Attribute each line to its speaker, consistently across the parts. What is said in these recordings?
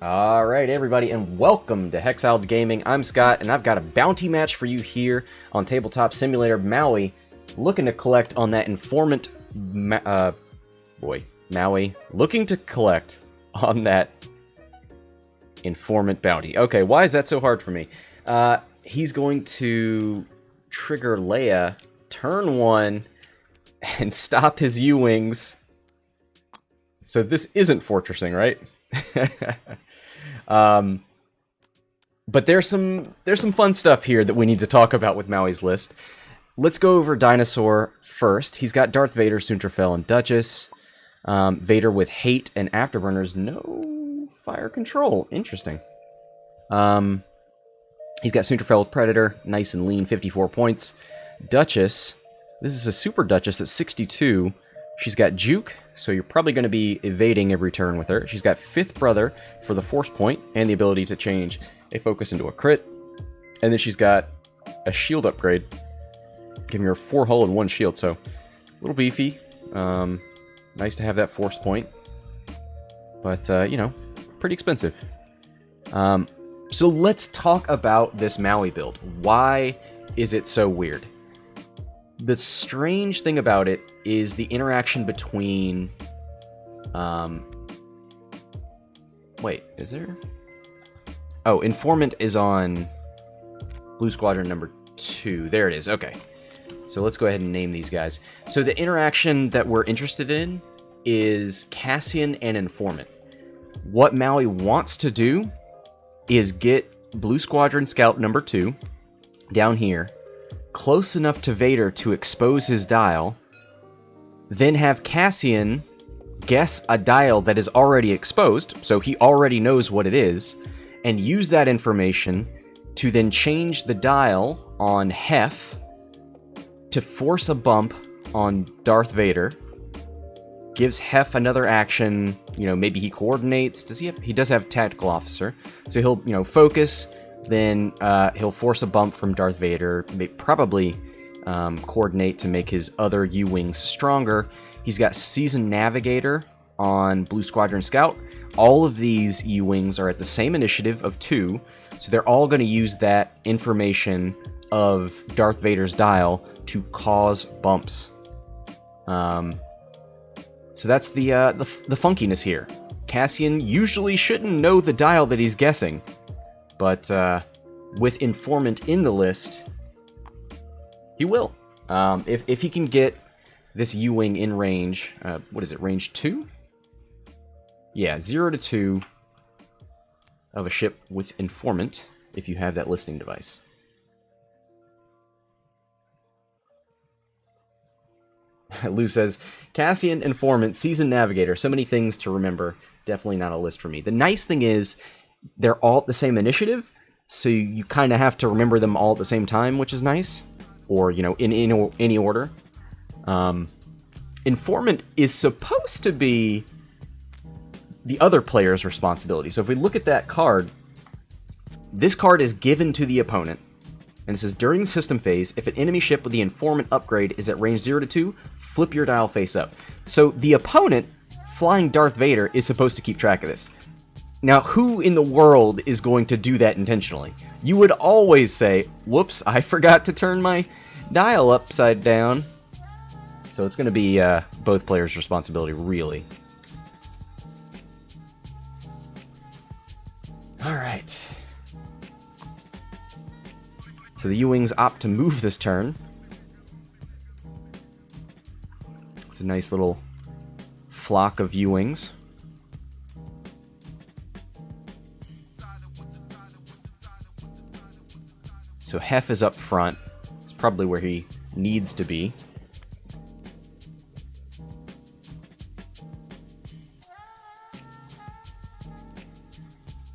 Speaker 1: Alright everybody, and welcome to Hexiled Gaming. I'm Scott, and I've got a bounty match for you here on Tabletop Simulator Maui. Looking to collect on that Informant... Maui. Looking to collect on that Informant bounty. Okay, why is that so hard for me? He's going to trigger Leia, turn 1, and stop his U-Wings. So this isn't fortressing, right? But there's some fun stuff here that we need to talk about with Maui's list. Let's go over Dinosaur first. He's got Darth Vader, Soontir and Duchess. Vader with hate and afterburners, no fire control. Interesting. He's got Soontir with Predator, nice and lean, 54 points. Duchess, this is a Super Duchess at 62. She's got Juke, so you're probably going to be evading every turn with her. She's got Fifth Brother for the Force Point and the ability to change a focus into a crit. And then she's got a shield upgrade, giving her 4 hull and 1 shield, so a little beefy. Nice to have that Force Point, but, you know, pretty expensive. So let's talk about this Maui build. Why is it so weird? The strange thing about it is the interaction between... Wait, is there... Oh, Informant is on Blue Squadron number 2. There it is, okay. So let's go ahead and name these guys. So the interaction that we're interested in is Cassian and Informant. What Maui wants to do is get Blue Squadron Scout number 2 down here, close enough to Vader to expose his dial, then have Cassian guess a dial that is already exposed, so he already knows what it is, and use that information to then change the dial on Heff to force a bump on Darth Vader. Gives Heff another action, you know, maybe he coordinates. Does he have... He does have Tactical Officer. So he'll, you know, focus, then he'll force a bump from Darth Vader, probably coordinate to make his other U-Wings stronger. He's got Seasoned Navigator on Blue Squadron Scout. All of these U-Wings are at the same initiative of 2, so they're all going to use that information of Darth Vader's dial to cause bumps. So that's the funkiness here. Cassian usually shouldn't know the dial that he's guessing, but with Informant in the list, he will. If he can get this U-Wing in range, what is it, range 2? Yeah, 0 to 2 of a ship with Informant, if you have that listening device. Lou says, Cassian, Informant, Seasoned Navigator. So many things to remember. Definitely not a list for me. The nice thing is, they're all at the same initiative, so you kind of have to remember them all at the same time, which is nice. Or, you know, in any order. Informant is supposed to be the other player's responsibility. So if we look at that card, this card is given to the opponent. And it says, during the system phase, if an enemy ship with the Informant upgrade is at range 0 to 2, flip your dial face up. So the opponent, flying Darth Vader, is supposed to keep track of this. Now, who in the world is going to do that intentionally? You would always say, whoops, I forgot to turn my dial upside down. So it's going to be both players' responsibility, really. Alright. So the U-Wings opt to move this turn. It's a nice little flock of U-Wings. So Heff is up front. It's probably where he needs to be.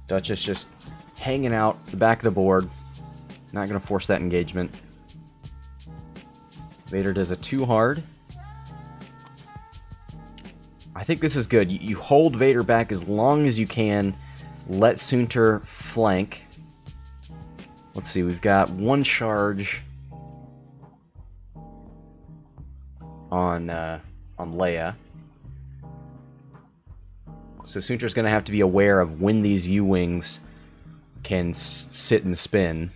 Speaker 1: Duchess just hanging out the back of the board. Not going to force that engagement. Vader does a 2 hard. I think this is good. You hold Vader back as long as you can. Let Soontir flank. Let's see, we've got 1 charge on Leia. So Soontir's going to have to be aware of when these U-Wings can sit and spin.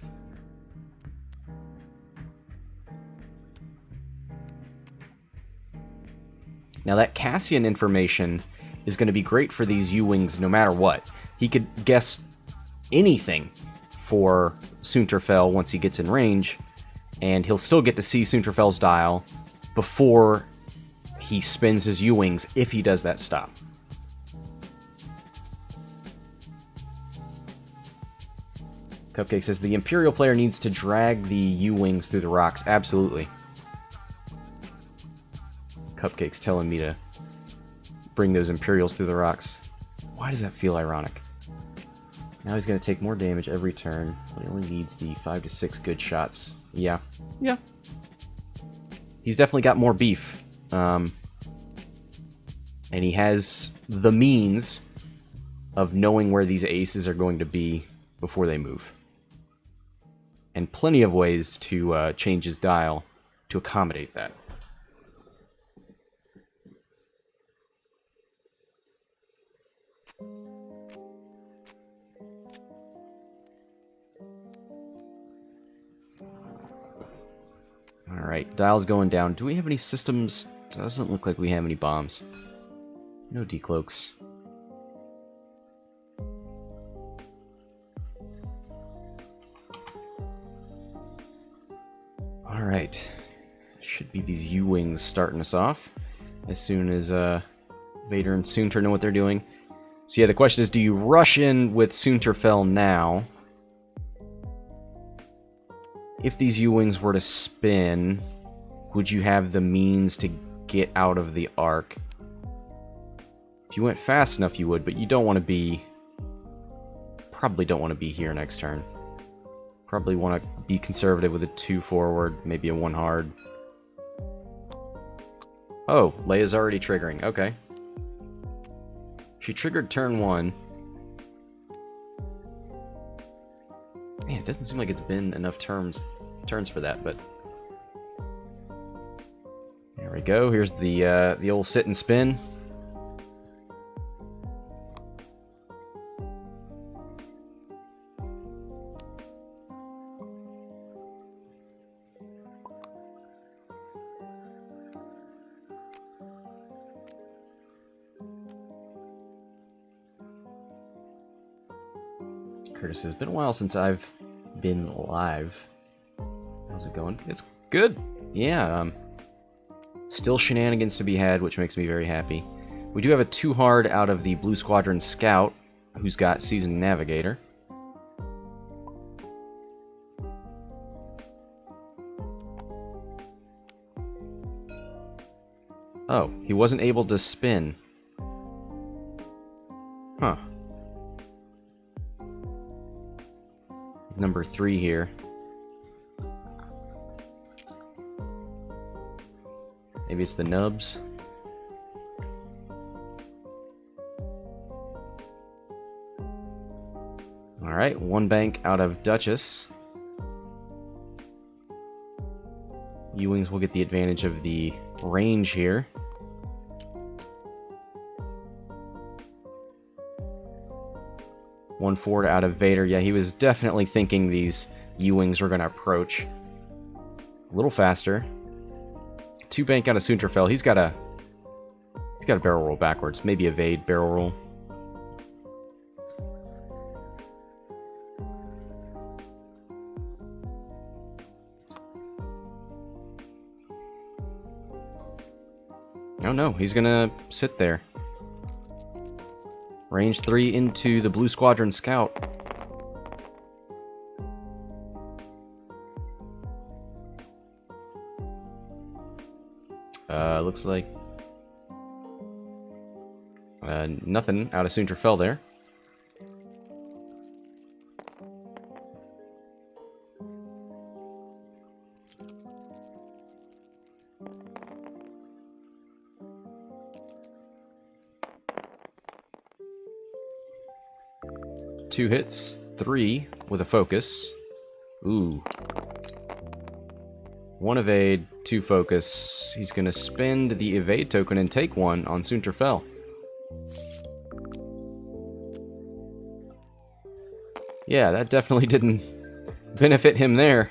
Speaker 1: Now that Cassian information is going to be great for these U-Wings no matter what. He could guess anything for Soontir once he gets in range, and he'll still get to see Soontir's dial before he spins his U-Wings if he does that stop. Cupcake says the Imperial player needs to drag the U-Wings through the rocks. Absolutely. Cupcake's telling me to bring those Imperials through the rocks. Why does that feel ironic? Now he's going to take more damage every turn. He only needs the 5 to 6 good shots. Yeah. Yeah. He's definitely got more beef. And he has the means of knowing where these aces are going to be before they move. And plenty of ways to change his dial to accommodate that. Alright, dial's going down. Do we have any systems? Doesn't look like we have any bombs. No decloaks. Alright. Should be these U-Wings starting us off. As soon as Vader and Soontir know what they're doing. So yeah, the question is, do you rush in with Soontir now? If these U-Wings were to spin, would you have the means to get out of the arc? If you went fast enough, you would, but you don't want to be... Probably don't want to be here next turn. Probably want to be conservative with a 2 forward, maybe a 1 hard. Oh, Leia's already triggering. Okay. She triggered turn 1. Man, it doesn't seem like it's been enough turns for that, but there we go. Here's the old sit and spin. Curtis says, it's been a while since I've been live. How's it going? It's good. Yeah, still shenanigans to be had, which makes me very happy. We do have a 2 hard out of the Blue Squadron Scout, who's got Seasoned Navigator. Oh, he wasn't able to spin. Huh. Number 3 here. Maybe it's the nubs. Alright, 1 bank out of Duchess. U-Wings will get the advantage of the range here. One forward out of Vader. Yeah, he was definitely thinking these U-Wings were going to approach a little faster. 2 bank out of Soontir. He's got a barrel roll backwards. Maybe evade barrel roll. Oh no, he's gonna sit there. Range 3 into the Blue Squadron Scout. Looks like nothing out of Soontir there. Two hits, 3 with a focus. Ooh. 1 evade, 2 focus. He's gonna spend the evade token and take 1 on Soontir. Yeah, that definitely didn't benefit him there.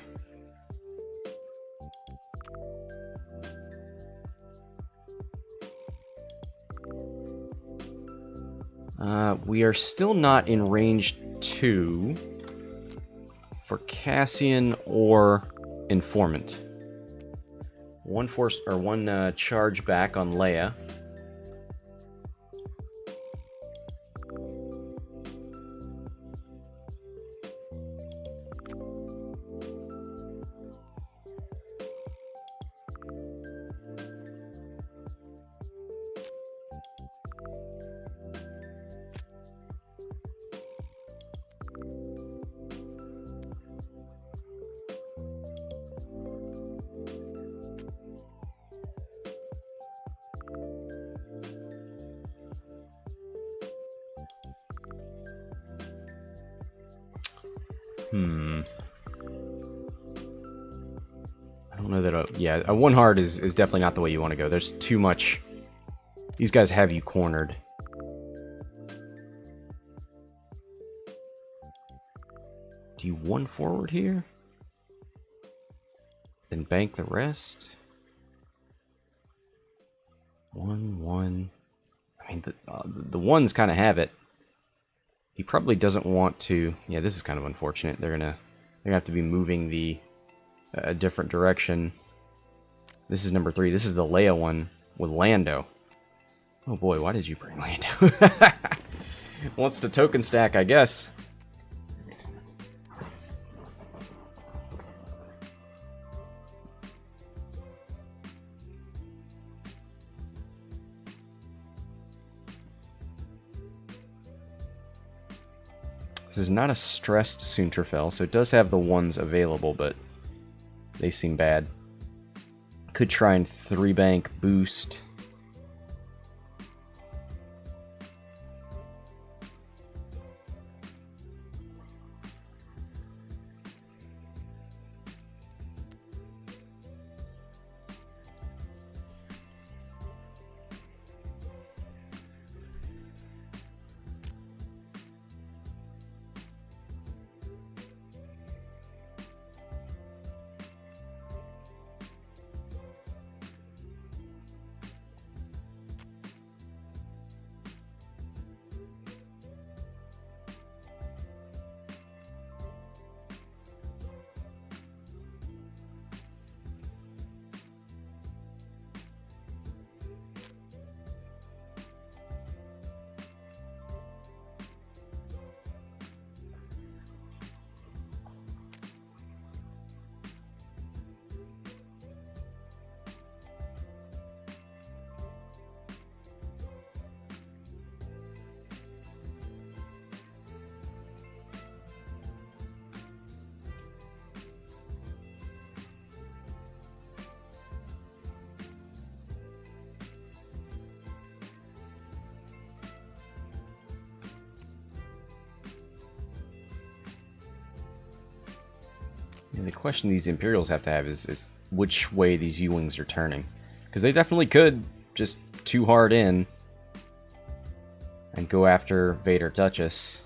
Speaker 1: We are still not in range 2 for Cassian or Informant. One charge back on Leia. I don't know that a one hard is definitely not the way you want to go. There's too much. These guys have you cornered. Do you one forward here? Then bank the rest? 1-1. I mean, the ones kind of have it. He probably doesn't want to. Yeah, this is kind of unfortunate. They're gonna have to be moving a different direction. This is number 3. This is the Leia one with Lando. Oh boy, why did you bring Lando? Wants to token stack, I guess. This is not a stressed Soontir, so it does have the ones available, but they seem bad. Could try and 3-bank boost. And the question these Imperials have to have is which way these U-Wings are turning. Because they definitely could just too hard in and go after Vader Duchess.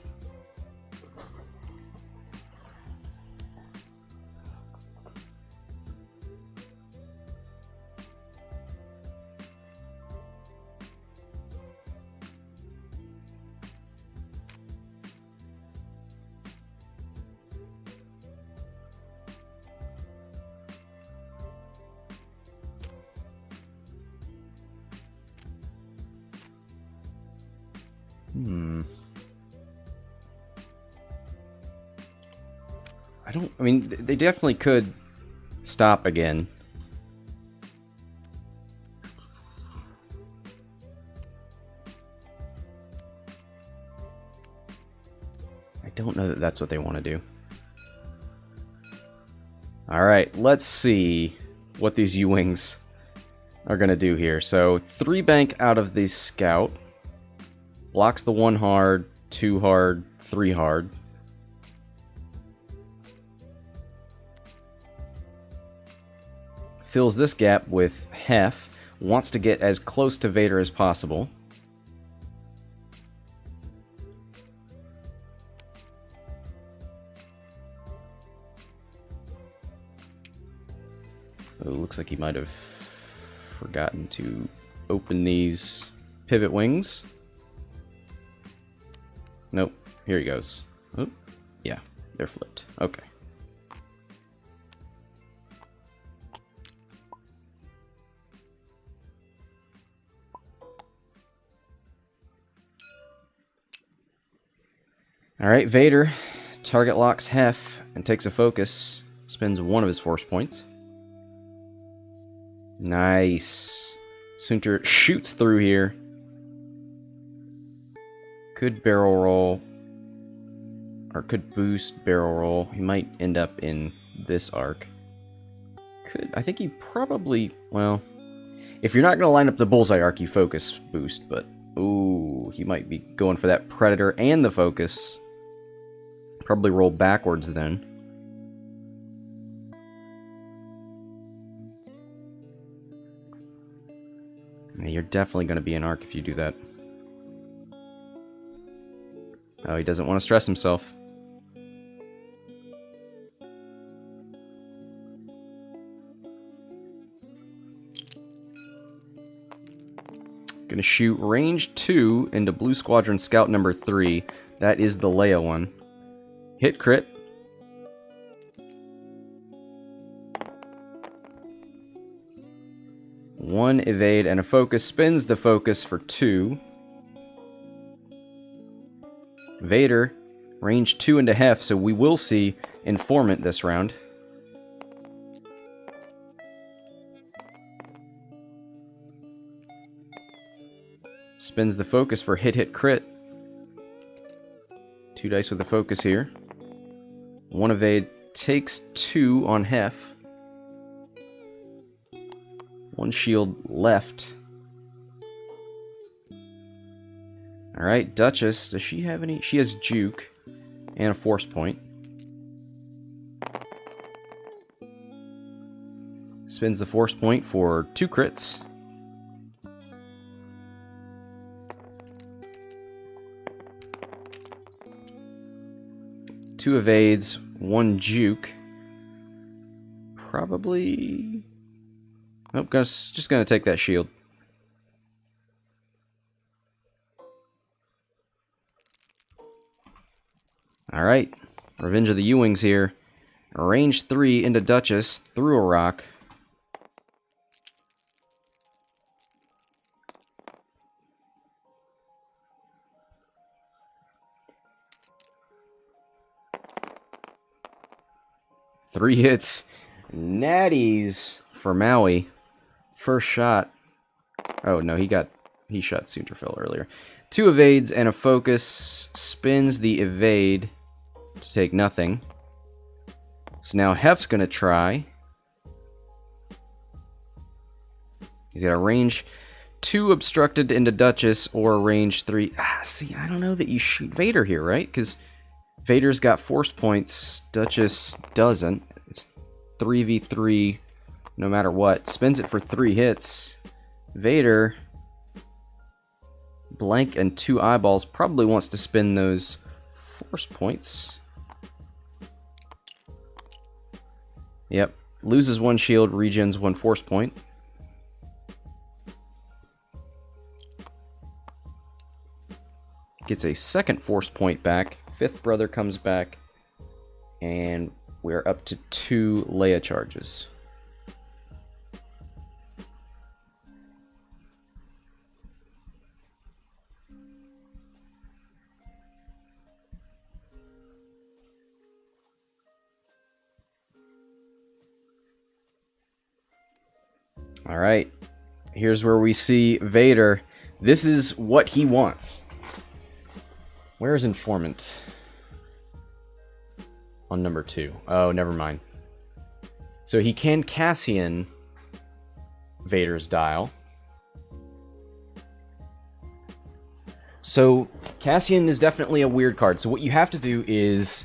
Speaker 1: I mean, they definitely could stop again. I don't know that that's what they want to do. Alright, let's see what these U-Wings are going to do here. So, 3-bank out of the Scout. Blocks the 1 hard, 2 hard, 3 hard. Fills this gap with Heff. Wants to get as close to Vader as possible. Oh, looks like he might have forgotten to open these pivot wings. Nope. Here he goes. Oh, yeah, they're flipped. Okay. Alright, Vader target locks Heff and takes a focus. Spends one of his force points. Nice. Soontir shoots through here. Could barrel roll. Or could boost barrel roll. He might end up in this arc. I think he probably, well, if you're not going to line up the bullseye arc, you focus boost, but, ooh, he might be going for that predator and the focus. Probably roll backwards then. Yeah, you're definitely going to be an arc if you do that. Oh, he doesn't want to stress himself. Gonna shoot range 2 into Blue Squadron Scout number 3. That is the Leia one. Hit crit. One evade and a focus. Spins the focus for 2. Vader, range 2 into Heff, so we will see Informant this round. Spins the focus for hit crit. 2 dice with the focus here. 1 evade takes 2 on Heff. 1 shield left. Alright, Duchess, does she have any? She has juke and a force point. Spins the force point for 2 crits. Two evades, 1 juke. Probably... Nope, just gonna take that shield. Alright, Revenge of the U-Wings here. Range 3 into Duchess, through a rock. Three hits. Natties for Maui. First shot. Oh, no, he shot Soontir earlier. 2 evades and a focus. Spins the evade to take nothing. So now Heff's going to try. He's got a range 2 obstructed into Duchess or range 3. See, I don't know that you shoot Vader here, right? Because Vader's got force points. Duchess doesn't. It's 3v3 no matter what. Spins it for 3 hits. Vader, blank and 2 eyeballs, probably wants to spin those force points. Yep. Loses 1 shield, regens 1 force point. Gets a 2nd force point back. 5th brother comes back. And we're up to 2 Leia charges. Alright, here's where we see Vader. This is what he wants. Where is Informant? On number 2. Oh, never mind. So he can Cassian Vader's dial. So Cassian is definitely a weird card. So what you have to do is,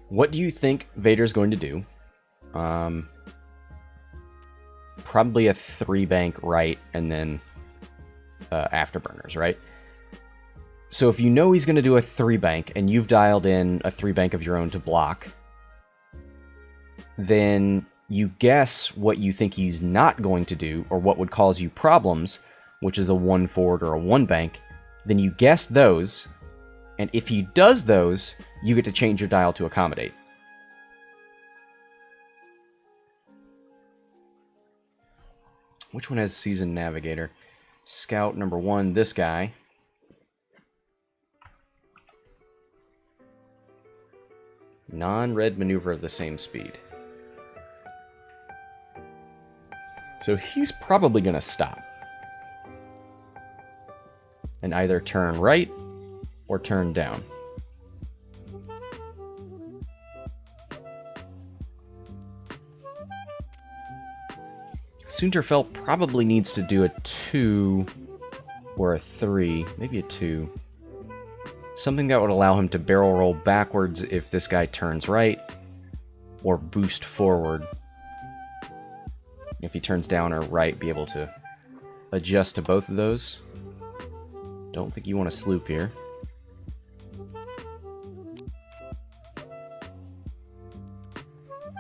Speaker 1: what do you think Vader's going to do? Probably a 3-bank right, and then afterburners, right? So if you know he's going to do a 3-bank, and you've dialed in a 3-bank of your own to block, then you guess what you think he's not going to do, or what would cause you problems, which is a 1 forward or a 1 bank. Then you guess those, and if he does those, you get to change your dial to accommodate. Which one has Seasoned Navigator? Scout number 1, this guy. Non-red maneuver of the same speed. So he's probably going to stop. And either turn right or turn down. Soontir probably needs to do a 2 or a 3, maybe a 2. Something that would allow him to barrel roll backwards if this guy turns right, or boost forward. If he turns down or right, be able to adjust to both of those. Don't think you want to sloop here.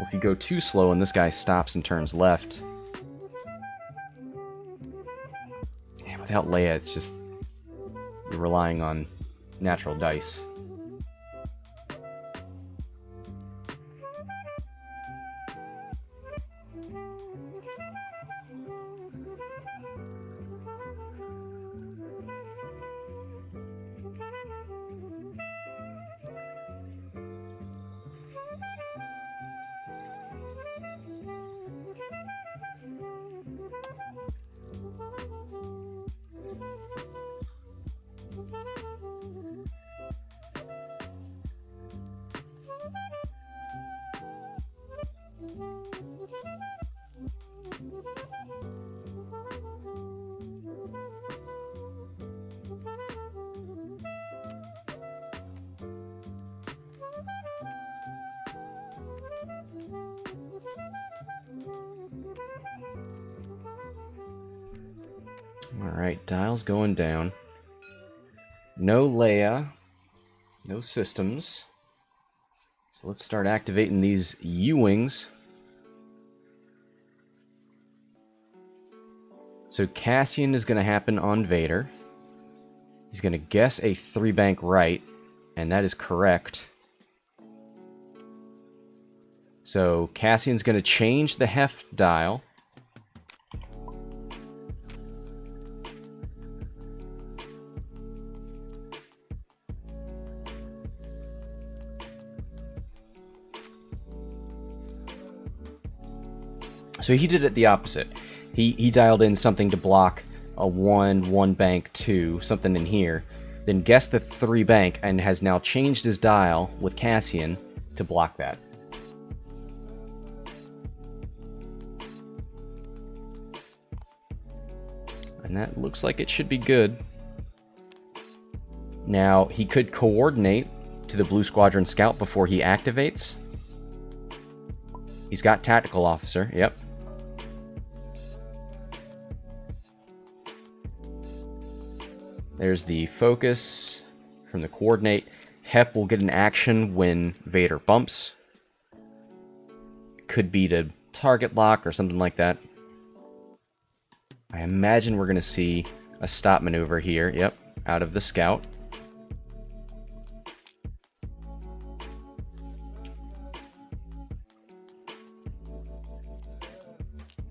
Speaker 1: If you go too slow and this guy stops and turns left... Yeah, without Leia, it's just... You're relying on natural dice. Alright, dial's going down. No Leia. No systems. So let's start activating these U-Wings. So Cassian is going to happen on Vader. He's going to guess a 3-bank right, and that is correct. So Cassian's going to change the Heff dial. So he did it the opposite. He dialed in something to block a 1 bank 2, something in here, then guessed the 3 bank and has now changed his dial with Cassian to block that. And that looks like it should be good. Now, he could coordinate to the Blue Squadron Scout before he activates. He's got Tactical Officer, yep. There's the focus from the coordinate. Heff will get an action when Vader bumps. Could be to target lock or something like that. I imagine we're going to see a stop maneuver here. Yep, out of the Scout.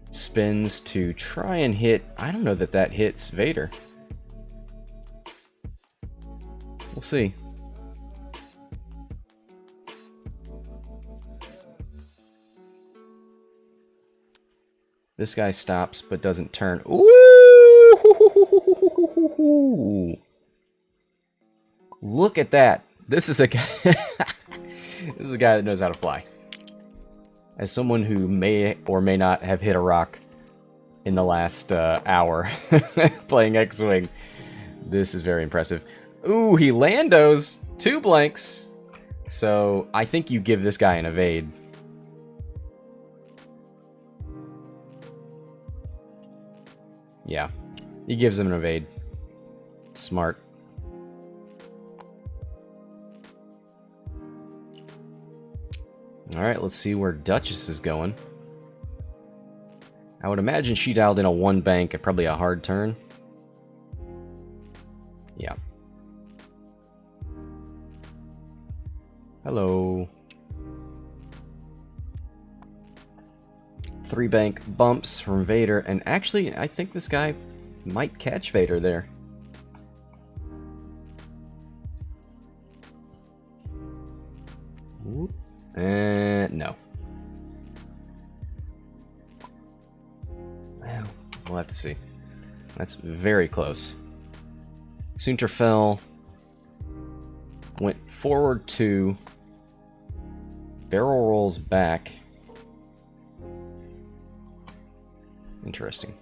Speaker 1: Spins to try and hit... I don't know that that hits Vader. We'll see. This guy stops but doesn't turn. Ooh! Look at that. This is a guy this is a guy that knows how to fly. As someone who may or may not have hit a rock in the last hour playing X-Wing, this is very impressive. Ooh, he landos 2 blanks. So I think you give this guy an evade. Yeah, he gives him an evade. Smart. Alright, let's see where Duchess is going. I would imagine she dialed in a 1 bank at probably a hard turn. Yeah. Hello. 3 bank bumps from Vader, and actually, I think this guy might catch Vader there. No. Well, we'll have to see. That's very close. Soontir fell. Went forward 2. Barrel rolls back. Interesting.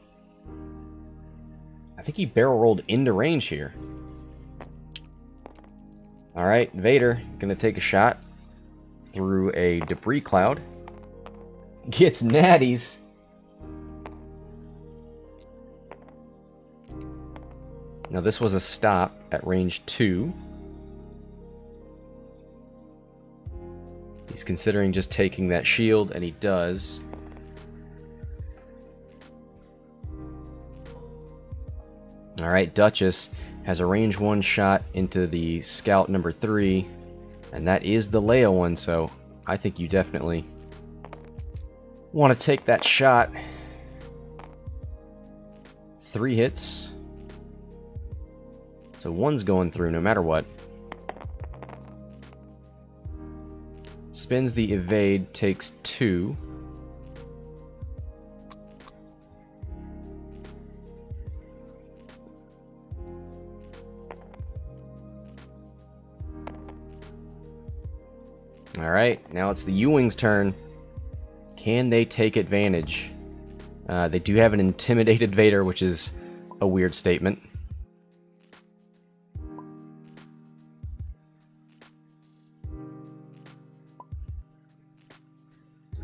Speaker 1: I think he barrel rolled into range here. Alright, Vader gonna take a shot through a debris cloud. Gets natties. Now this was a stop at range 2. He's considering just taking that shield, and he does. Alright, Duchess has a range 1 shot into the scout number 3, and that is the Leia one, so I think you definitely want to take that shot. 3 hits. So 1's going through no matter what. Spins the evade, takes 2. Alright, now it's the U-Wing's turn. Can they take advantage? They do have an intimidated Vader, which is a weird statement.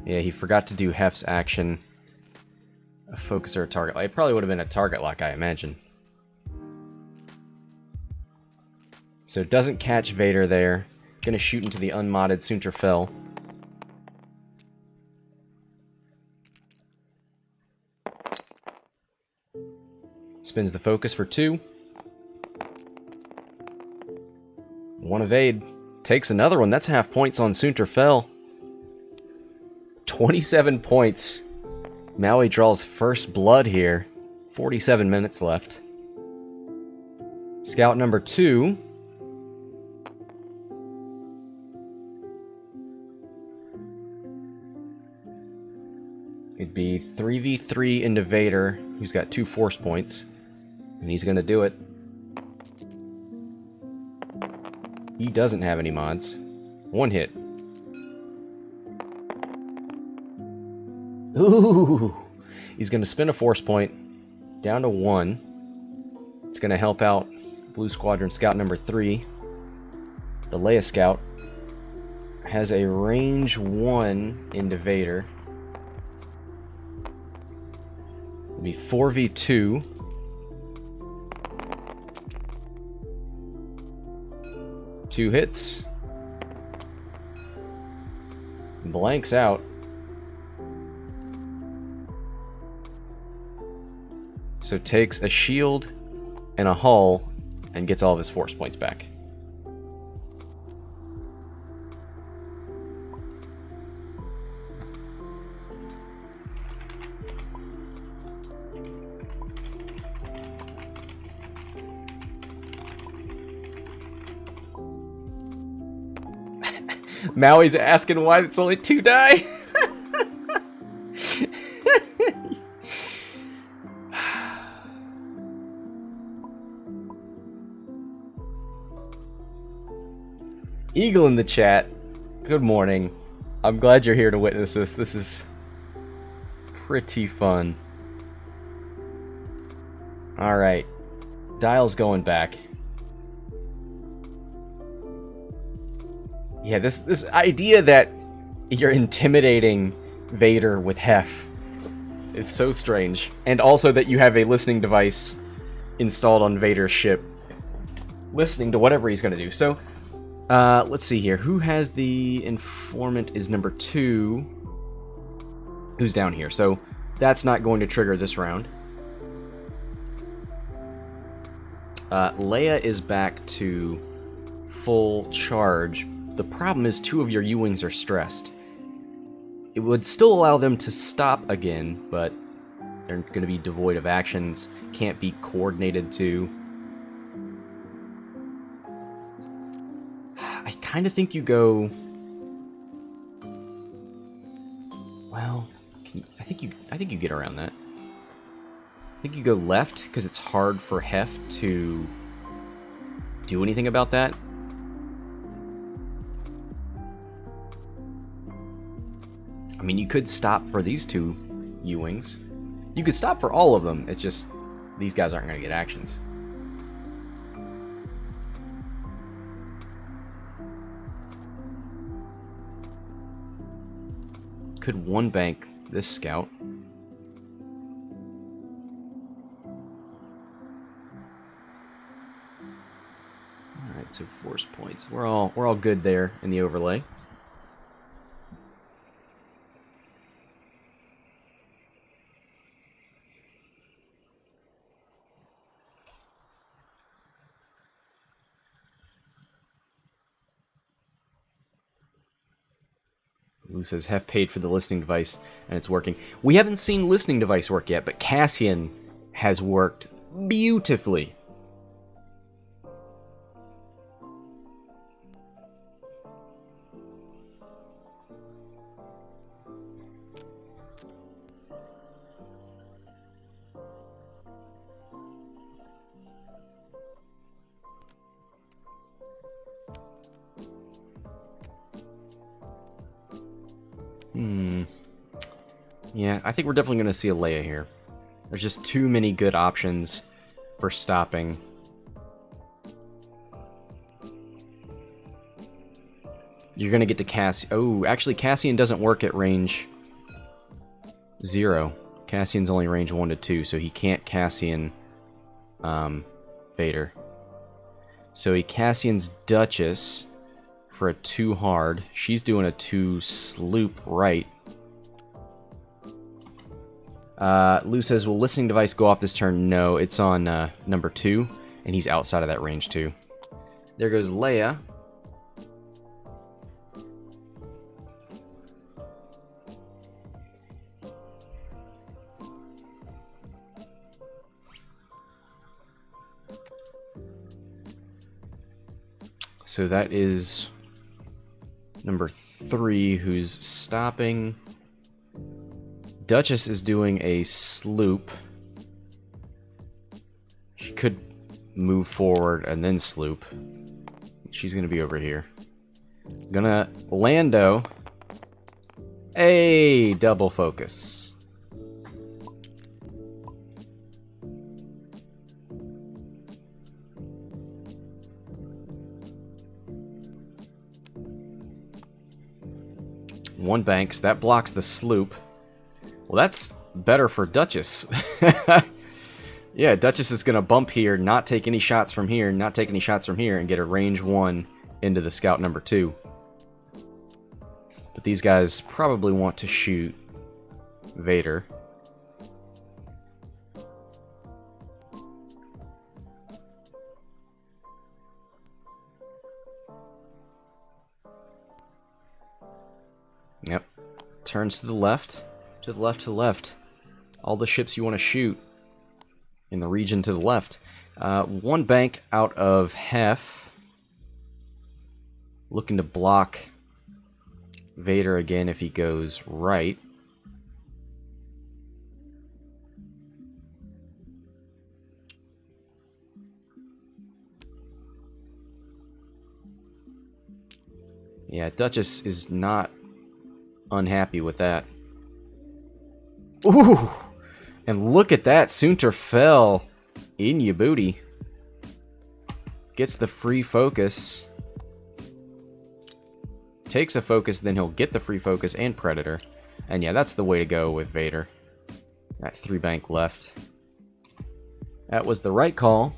Speaker 1: Yeah, he forgot to do Heff's action. A focus or a target lock. It probably would have been a target lock, I imagine. So it doesn't catch Vader there. Gonna shoot into the unmodded Soontir fell. Spins the focus for 2. 1 evade. Takes another one. That's half points on Soontir fell. 27 points. Maui draws first blood here. 47 minutes left. Scout number 2. It'd be 3v3 into Vader, who's got 2 force points. And he's gonna do it. He doesn't have any mods. 1 hit. Ooh! He's gonna spin a force point down to 1. It's gonna help out Blue Squadron Scout number 3. The Leia Scout has a range 1 into Vader. It'll be 4v2. Two hits. Blanks out. So takes a shield and a hull and gets all of his force points back. Maui's asking why it's only 2 die. Eagle in the chat. Good morning. I'm glad you're here to witness this. This is pretty fun. Alright. Dial's going back. Yeah, this idea that you're intimidating Vader with Heff is so strange. And also that you have a listening device installed on Vader's ship, listening to whatever he's going to do. So, let's see here. Who has the Informant is number 2. Who's down here? So, That's not going to trigger this round. Leia is back to full charge. The problem is 2 of your U-Wings are stressed. It would still allow them to stop again, but they're going to be devoid of actions, can't be coordinated to. I kind of think you go... Well, I think you get around that. I think you go left, because it's hard for Heff to do anything about that. I mean, you could stop for these 2 U-Wings. You could stop for all of them, it's just these guys aren't going to get actions. Could one bank this scout. Alright, so force points. We're all good there in the overlay. Who says Heff paid for the listening device and it's working. We haven't seen listening device work yet, but Cassian has worked beautifully. Yeah, I think we're definitely going to see a Leia here. There's just too many good options for stopping. You're going to get to Cassian. Oh, actually, Cassian doesn't work at range 0. Cassian's only range 1 to 2, so he can't Cassian Vader. So he Cassian's Duchess for a 2 hard. She's doing a 2 sloop right. Lou says, will listening device go off this turn? No, it's on number 2, and he's outside of that range 2. There goes Leia. So that is number 3 who's stopping. Duchess is doing a sloop. She could move forward and then sloop. She's gonna be over here. Gonna Lando. Hey, double focus. One banks. That blocks the sloop. Well, that's better for Duchess. Yeah, Duchess is going to bump here, not take any shots from here, not take any shots from here, and get a range 1 into the scout number 2. But these guys probably want to shoot Vader. Yep. Turns to the left. To the left, to the left. All the ships you want to shoot in the region to the left. One bank out of Heff. Looking to block Vader again if he goes right. Yeah, Duchess is not unhappy with that. Ooh! And look at that. Soontir fell in your booty. Gets the free focus. Takes a focus, then he'll get the free focus and Predator. And yeah, that's the way to go with Vader. That 3 bank left. That was the right call.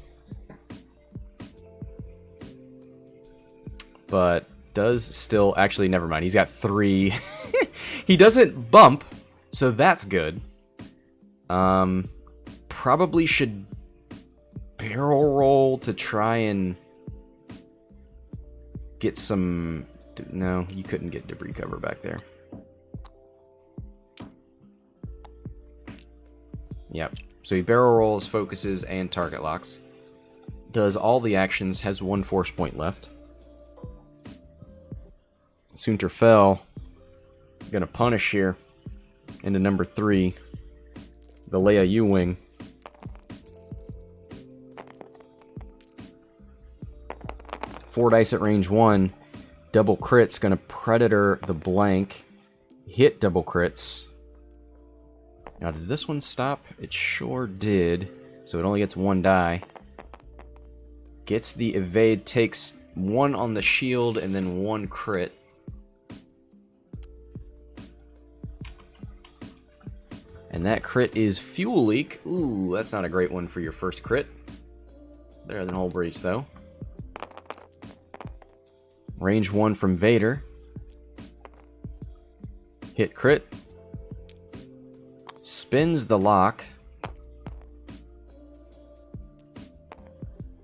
Speaker 1: But does still... Actually, never mind. He's got 3. He doesn't bump. So that's good. Probably should barrel roll to try and get some... No, you couldn't get debris cover back there. Yep. So he barrel rolls, focuses, and target locks. Does all the actions, has 1 force point left. Soontir fell. Gonna punish here into number 3. The Leia U-Wing. Four dice at range 1. Double crits. Gonna Predator the blank. Hit double crits. Now, did this one stop? It sure did. So it only gets 1 die. Gets the evade. Takes 1 on the shield and then 1 crit. And that crit is Fuel Leak. Ooh, that's not a great one for your first crit. Better than Hull Breach, though. Range 1 from Vader. Hit crit. Spins the lock.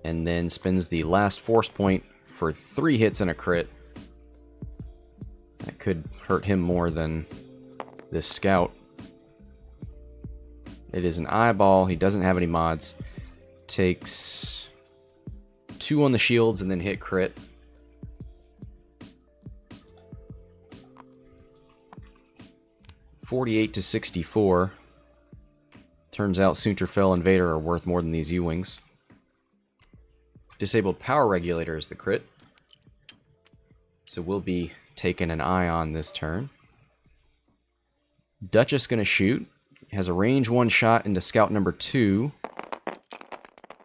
Speaker 1: And then spins the last force point for 3 hits and a crit. That could hurt him more than this scout. It is an eyeball. He doesn't have any mods. Takes 2 on the shields and then hit crit. $48 to $64. Turns out Soontir Fel and Vader are worth more than these U-Wings. Disabled Power Regulator is the crit. So we'll be taking an eye on this turn. Duchess gonna shoot. Has a range 1 shot into Scout number 2,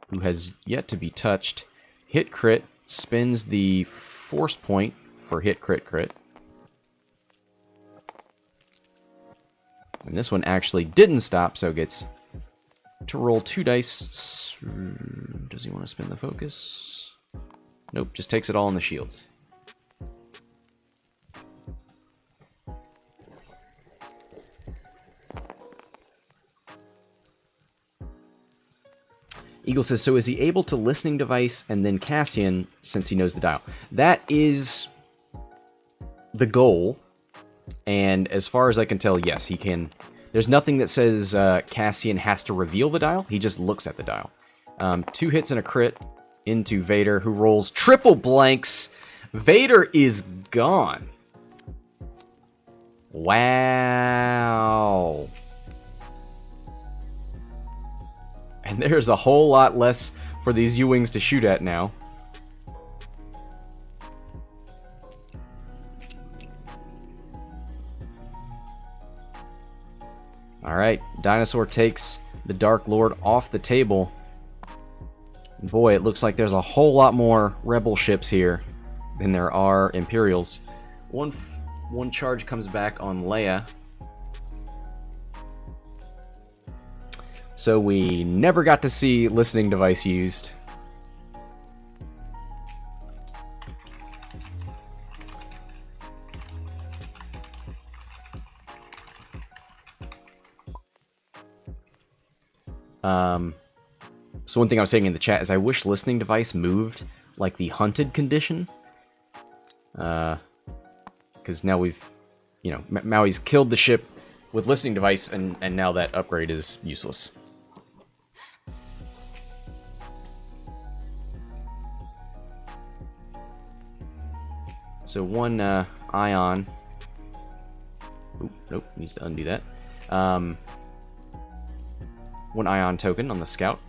Speaker 1: who has yet to be touched. Hit crit, spins the force point for hit crit crit. And this one actually didn't stop, so gets to roll 2 dice. Does he want to spin the focus? Nope, just takes it all on the shields. Eagle says, so is he able to listening device and then Cassian since he knows the dial? That is the goal. And as far as I can tell, yes, he can. There's nothing that says Cassian has to reveal the dial. He just looks at the dial. 2 hits and a crit into Vader, who rolls triple blanks. Vader is gone. Wow. And there's a whole lot less for these U-Wings to shoot at now. Alright, Dinosaur takes the Dark Lord off the table. Boy, it looks like there's a whole lot more Rebel ships here than there are Imperials. One charge comes back on Leia. So we never got to see listening device used. So one thing I was saying in the chat is I wish listening device moved like the hunted condition. Because now we've, you know, Maui's killed the ship with listening device, and now that upgrade is useless. So one ion. Oop, nope, needs to undo that. One ion token on the scout.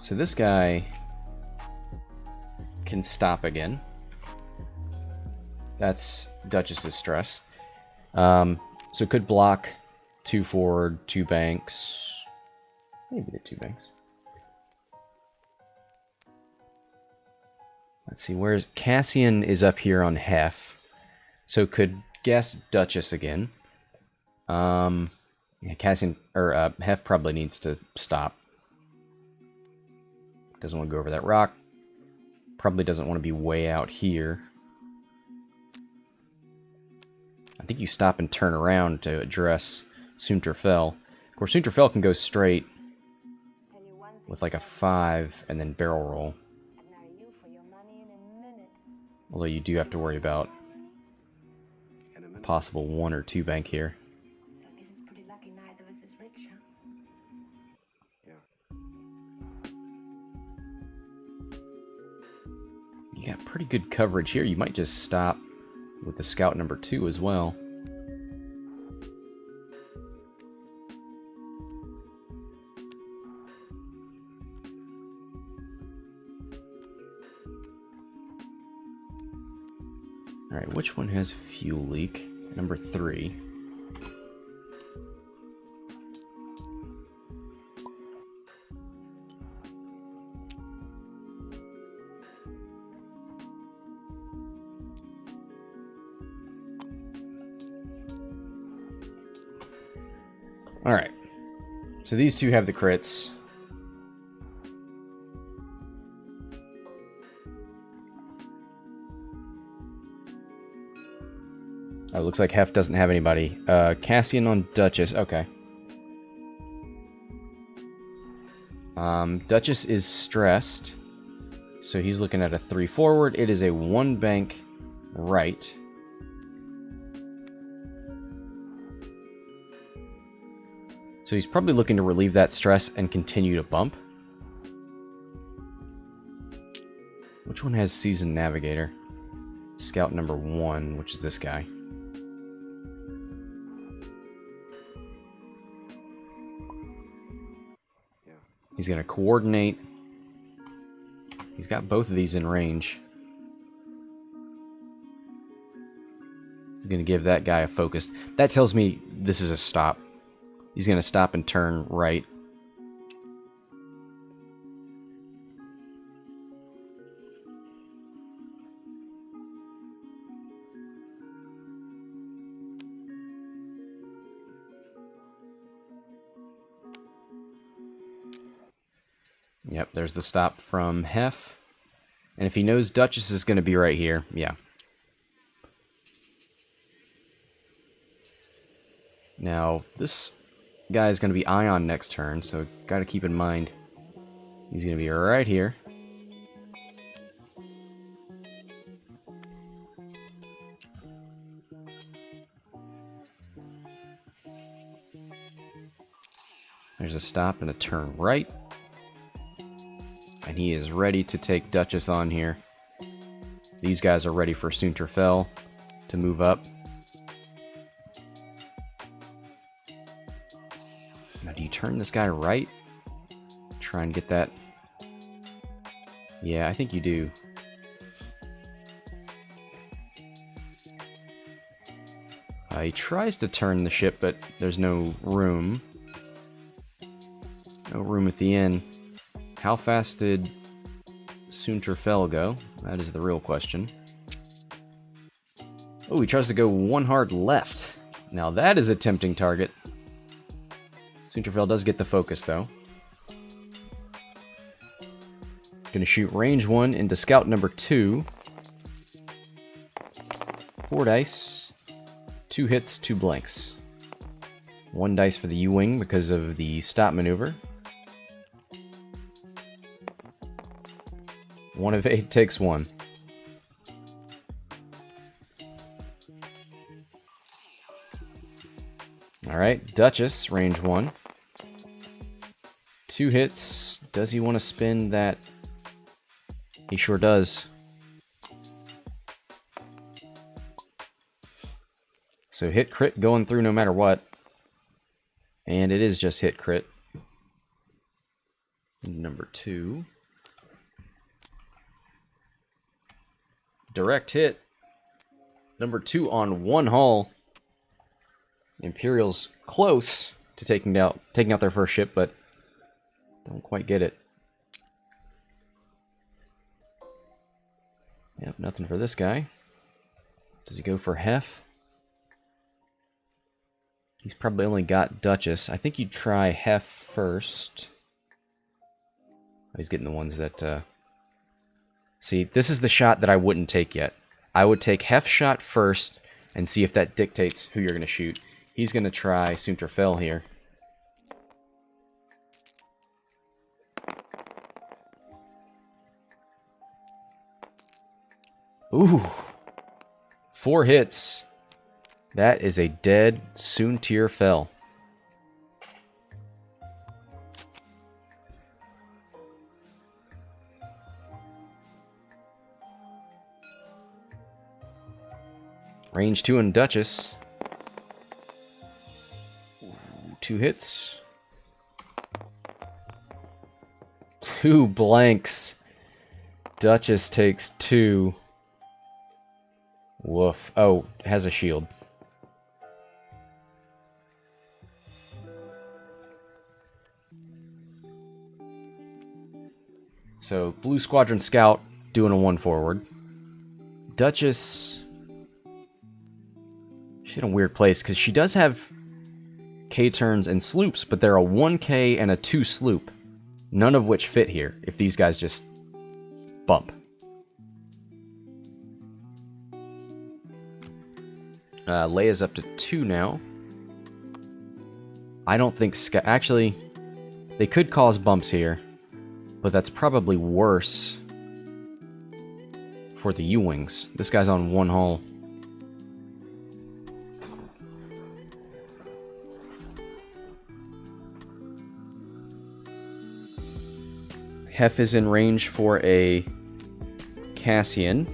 Speaker 1: So this guy can stop again. That's Duchess's stress. So it could block 2 forward, 2 banks. Maybe the 2 banks. Let's see, where's Cassian is up here on Heff. So could guess Duchess again. Yeah, Cassian or Heff probably needs to stop. Doesn't want to go over that rock. Probably doesn't want to be way out here. I think you stop and turn around to address Soontir. Of course, Soontir can go straight with like a 5 and then barrel roll. Although you do have to worry about a possible 1 or 2 bank here. You got pretty good coverage here. You might just stop with the scout number 2 as well. Alright, which one has fuel leak? Number 3. Alright, so these two have the crits. Oh, looks like Heff doesn't have anybody. Cassian on Duchess, okay. Duchess is stressed, so he's looking at a 3 forward. It is a 1 bank right. So he's probably looking to relieve that stress and continue to bump. Which one has Seasoned Navigator? Scout number 1, which is this guy. He's going to coordinate. He's got both of these in range. He's going to give that guy a focus. That tells me this is a stop. He's going to stop and turn right. Yep, there's the stop from Heff. And if he knows Duchess is going to be right here, yeah. Now, this guy is going to be Ion next turn, so got to keep in mind he's going to be right here. There's a stop and a turn right. And he is ready to take Duchess on here. These guys are ready for Soontir to move up. Now, do you turn this guy right? Try and get that. Yeah, I think you do. He tries to turn the ship, but there's no room. No room at the end. How fast did Soontir go? That is the real question. Oh, he tries to go 1 hard left. Now that is a tempting target. Soontir does get the focus, though. Gonna shoot range 1 into scout number 2. 4 dice. 2 hits, 2 blanks. 1 dice for the U-wing because of the stop maneuver. 1 of 8 takes 1. Alright, Duchess, range 1. 2 hits. Does he want to spin that? He sure does. So hit crit going through no matter what. And it is just hit crit. Number 2. Direct hit. Number 2 on 1 hull. Imperial's close to taking out their first ship, but don't quite get it. Yep, nothing for this guy. Does he go for Heff? He's probably only got Duchess. I think you try Heff first. Oh, he's getting the ones that... See, this is the shot that I wouldn't take yet. I would take Heff shot first and see if that dictates who you're going to shoot. He's going to try Soontir here. Ooh. 4 hits. That is a dead Soontir fell. Range 2 and Duchess. Ooh, 2 hits. 2 blanks. Duchess takes 2. Woof. Oh, has a shield. So, Blue Squadron Scout doing a 1 forward. Duchess... She's in a weird place, because she does have K-turns and sloops, but they're a 1K and a 2 sloop. None of which fit here, if these guys just bump. Leia's up to 2 now. I don't think... Actually, they could cause bumps here, but that's probably worse for the U-Wings. This guy's on 1 hull. Heff is in range for a Cassian.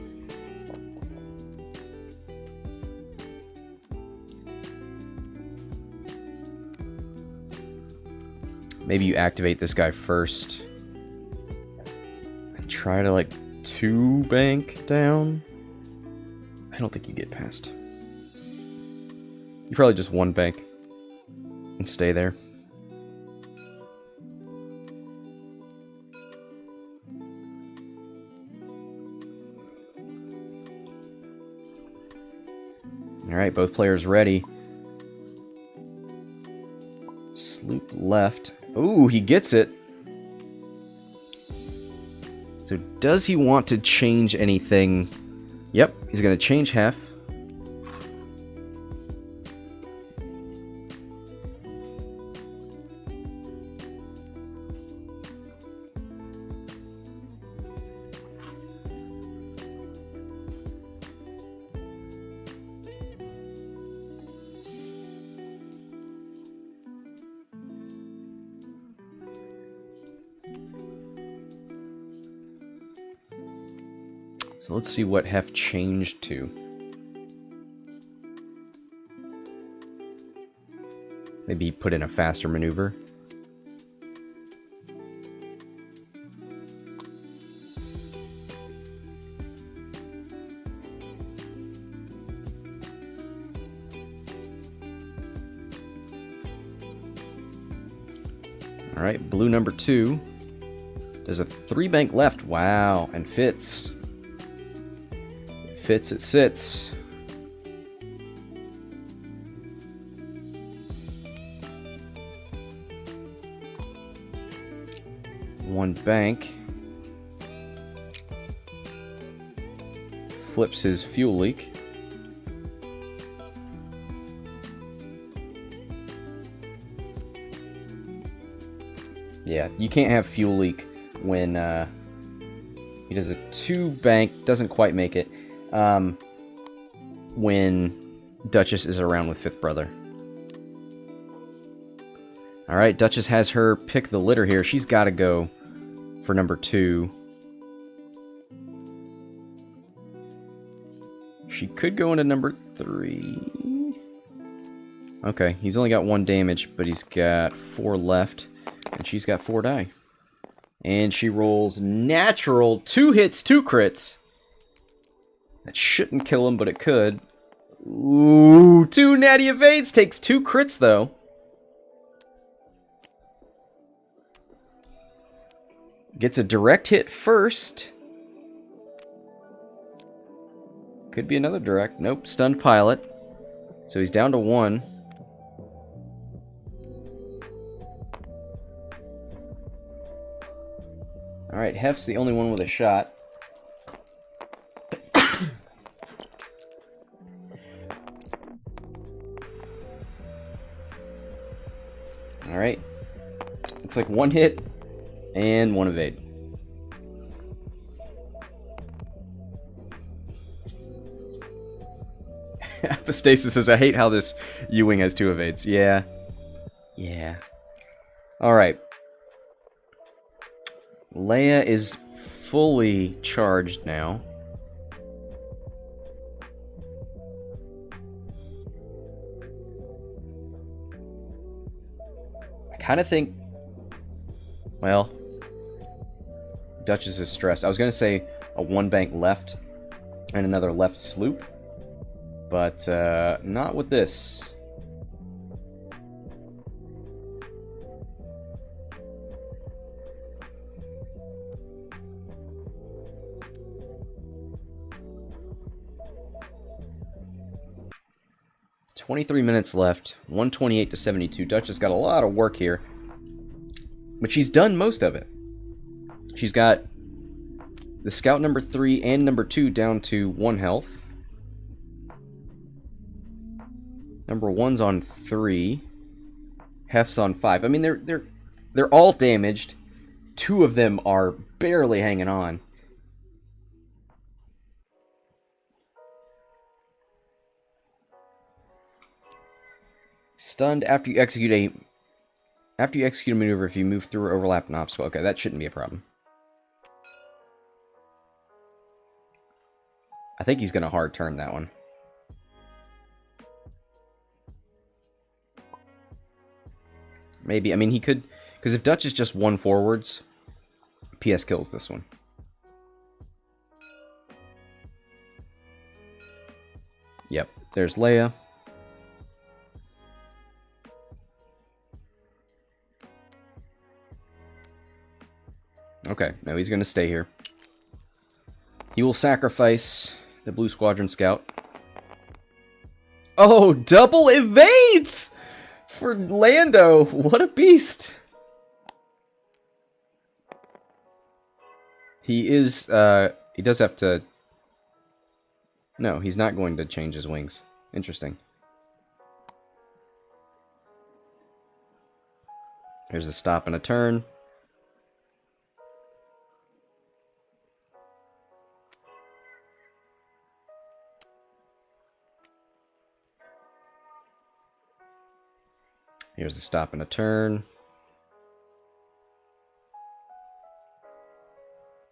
Speaker 1: Maybe you activate this guy first. And try to, like, 2 bank down. I don't think you get past. You probably just 1 bank. And stay there. Alright, both players ready. Sloop left. Ooh, he gets it. So does he want to change anything? Yep, he's going to change Heff. So let's see what Heff changed to. Maybe put in a faster maneuver. Alright, blue number 2. There's a 3 bank left. Wow, and fits. Fits, it sits. One bank. Flips his fuel leak. Yeah, you can't have fuel leak when he does a 2 bank, doesn't quite make it. When Duchess is around with 5th brother. Alright, Duchess has her pick the litter here. She's got to go for number 2. She could go into number 3. Okay, he's only got 1 damage, but he's got 4 left. And she's got 4 die. And she rolls natural. 2 hits, 2 crits. That shouldn't kill him, but it could. Ooh, 2 natty evades. Takes 2 crits, though. Gets a direct hit first. Could be another direct. Nope, stunned pilot. So he's down to 1. Alright, Heff's the only one with a shot. Alright. Looks like 1 hit and 1 evade. Apostasis says, I hate how this U-Wing has 2 evades. Yeah. Yeah. Alright. Leia is fully charged now. I kind of think... Well... Duchess is stressed. I was going to say a 1 bank left and another left sloop. But, not with this. "23 minutes left. 128 to 72. Duchess got a lot of work here. But she's done most of it. She's got the scout number 3 and number 2 down to 1 health. Number 1's on 3. Heff's on 5. I mean, they're all damaged. 2 of them are barely hanging on. Stunned after you execute a maneuver if you move through or overlap an obstacle. Okay, that shouldn't be a problem. I think he's going to hard turn that one. Maybe, I mean, he could... Because if Duchess just 1 forwards, PS kills this one. Yep, there's Leia. Okay, no, he's going to stay here. He will sacrifice the Blue Squadron Scout. Oh, double evades! For Lando, what a beast! He is, he does have to... No, he's not going to change his wings. Interesting. Here's a stop and a turn. Here's a stop and a turn.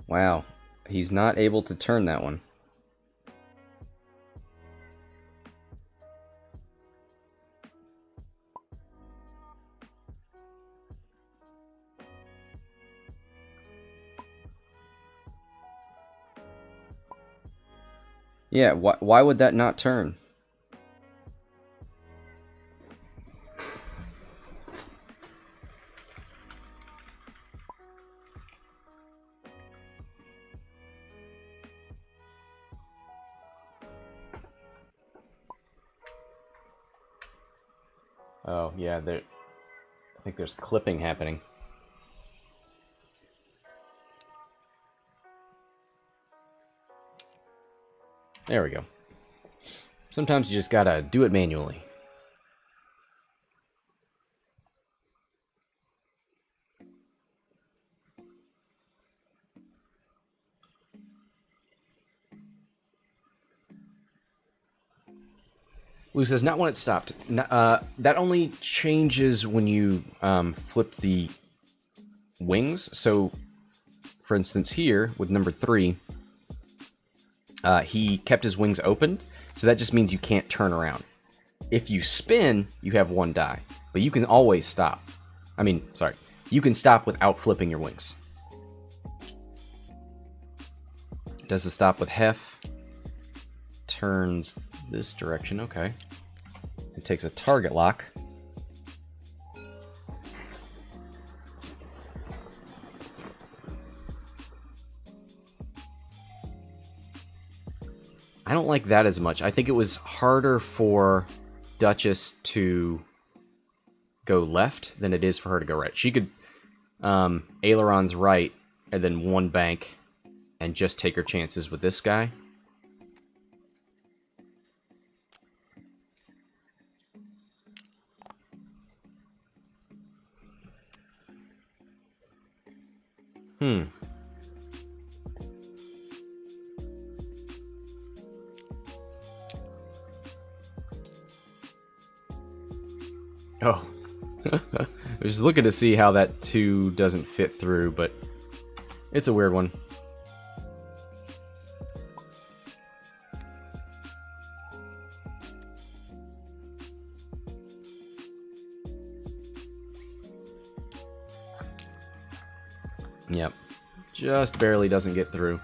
Speaker 1: Wow. He's not able to turn that one. Yeah, why would that not turn? Oh, yeah, I think there's clipping happening. There we go. Sometimes you just gotta do it manually. Lou says, not when it stopped. That only changes when you flip the wings. So, for instance, here, with number 3, he kept his wings open, so that just means you can't turn around. If you spin, you have 1 die, but you can always stop. I mean, sorry, you can stop without flipping your wings. Does the stop with Heff. Turns this direction, okay. It takes a target lock. I don't like that as much. I think it was harder for Duchess to go left than it is for her to go right. She could ailerons right and then one bank and just take her chances with this guy. Oh. I was just looking to see how that 2 doesn't fit through, but it's a weird one. Yep. Just barely doesn't get through.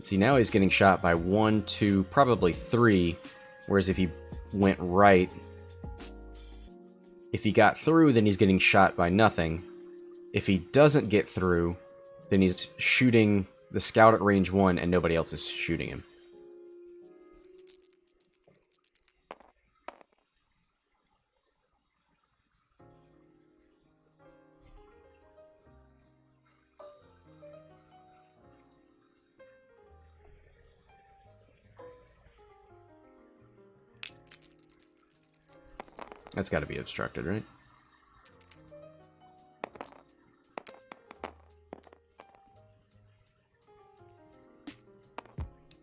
Speaker 1: See, now he's getting shot by 1, 2, probably 3. Whereas if he went right, if he got through, then he's getting shot by nothing. If he doesn't get through, then he's shooting the scout at range 1 and nobody else is shooting him. That's got to be obstructed, right?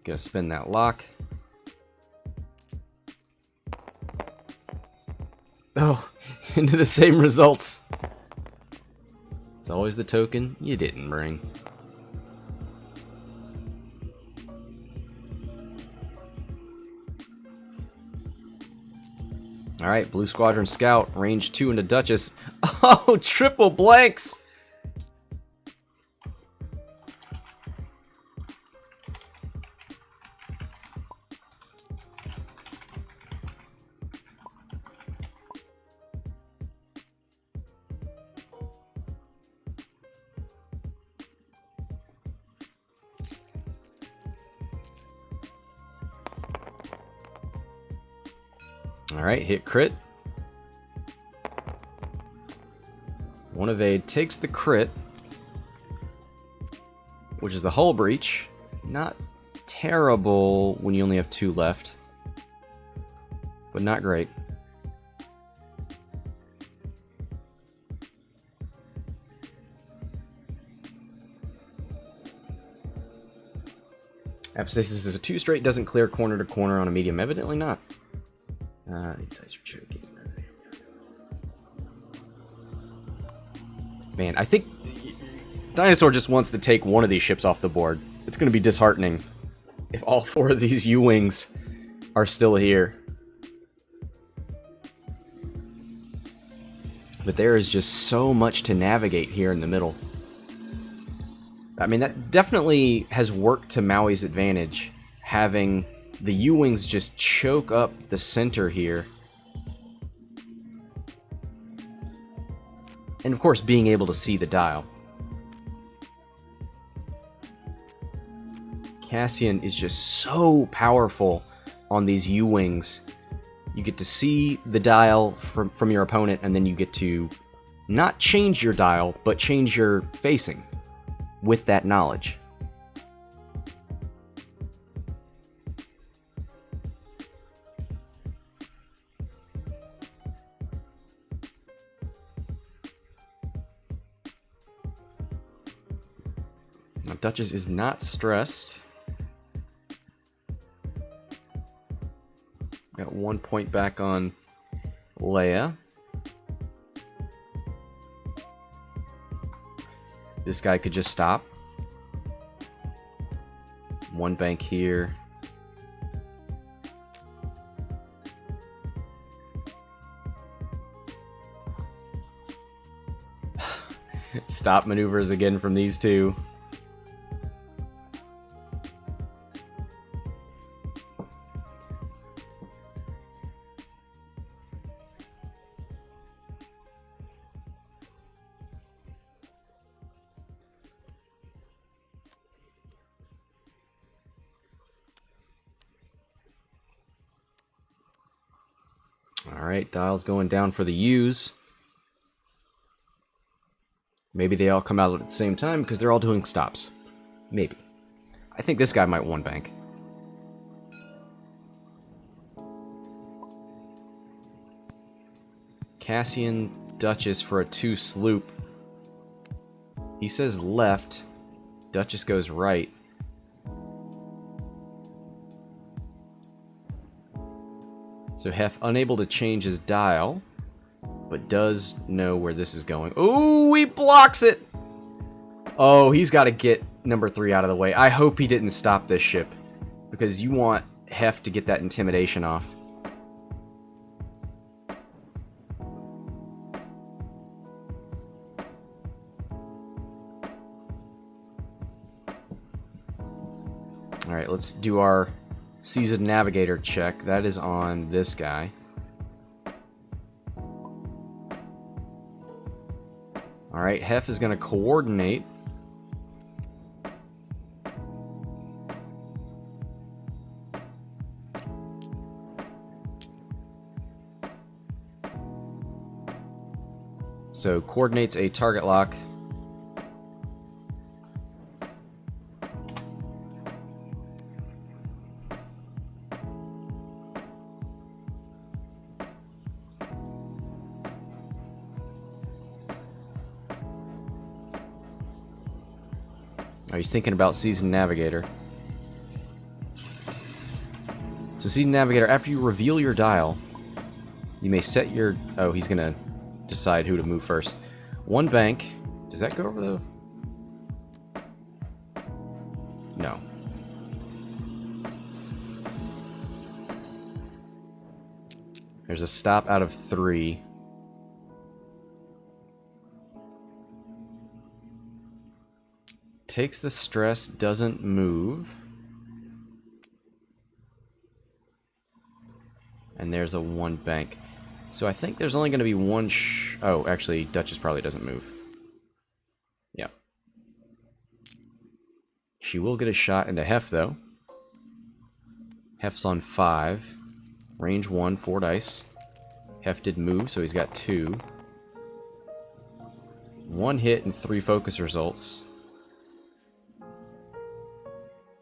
Speaker 1: Gotta spin that lock. Oh, into the same results. It's always the token you didn't bring. Alright, Blue Squadron Scout, range 2 into Duchess. Oh, triple blanks! Alright, hit crit. One evade takes the crit, which is the hull breach. Not terrible when you only have 2 left, but not great. Apostasis is a 2 straight, doesn't clear corner to corner on a medium. Evidently not. These guys are choking. Man, I think Dinosaur just wants to take one of these ships off the board. It's going to be disheartening if all 4 of these U-Wings are still here. But there is just so much to navigate here in the middle. I mean, that definitely has worked to Maui's advantage, having the U-Wings just choke up the center here. And of course, being able to see the dial. Cassian is just so powerful on these U-Wings. You get to see the dial from your opponent, and then you get to not change your dial, but change your facing with that knowledge. Now, Duchess is not stressed. Got 1 point back on Leia. This guy could just stop. 1 bank here. Stop maneuvers again from these two. Alright, dial's going down for the U's. Maybe they all come out at the same time because they're all doing stops. Maybe. I think this guy might one bank. Cassian, Duchess for a 2 sloop. He says left. Duchess goes right. So Heff unable to change his dial, but does know where this is going. Ooh, he blocks it! Oh, he's got to get number 3 out of the way. I hope he didn't stop this ship, because you want Heff to get that intimidation off. Alright, let's do our Seasoned Navigator check. That is on this guy. Alright, Heff is going to coordinate. So, coordinates a target lock. Oh, he's thinking about Seasoned Navigator. So Seasoned Navigator, after you reveal your dial, you may set your... Oh, he's going to decide who to move first. 1 bank. Does that go over the... No. There's a stop out of 3. Takes the stress, doesn't move. And there's a 1 bank. So I think there's only going to be 1 oh, actually, Duchess probably doesn't move. Yeah. She will get a shot into Heff, though. Heff's on 5. Range 1, 4 dice. Heff did move, so he's got 2. 1 hit and 3 focus results.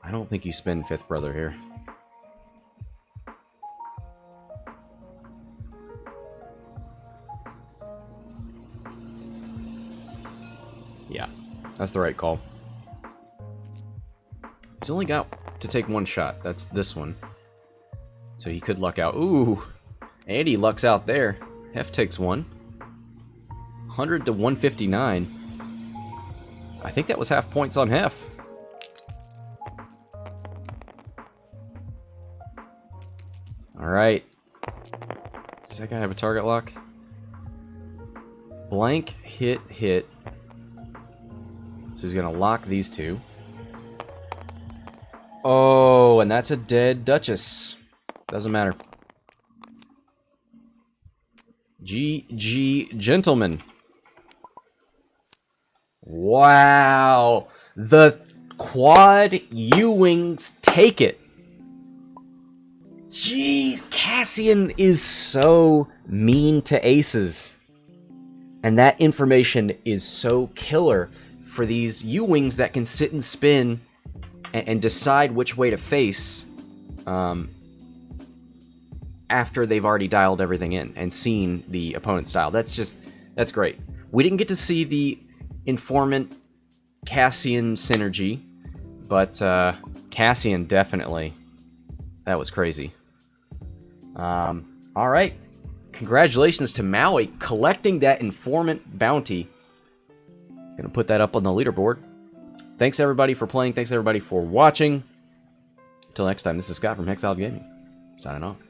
Speaker 1: I don't think you spend 5th Brother here. Yeah, that's the right call. He's only got to take 1 shot. That's this one. So he could luck out. Ooh, and he lucks out there. Heff takes 1. 100 to 159. I think that was half points on Heff. Alright. Does that guy have a target lock? Blank, hit, hit. So he's going to lock these 2. Oh, and that's a dead Duchess. Doesn't matter. GG, gentlemen. Wow. The quad U-Wings take it. Jeez, Cassian is so mean to aces. And that information is so killer for these U-Wings that can sit and spin and decide which way to face after they've already dialed everything in and seen the opponent's dial. That's great. We didn't get to see the Informant Cassian synergy, but Cassian definitely. That was crazy. All right. Congratulations to Maui collecting that Informant bounty. Gonna put that up on the leaderboard. Thanks everybody for playing. Thanks everybody for watching. Until next time, this is Scott from Hexiled Gaming. Signing off.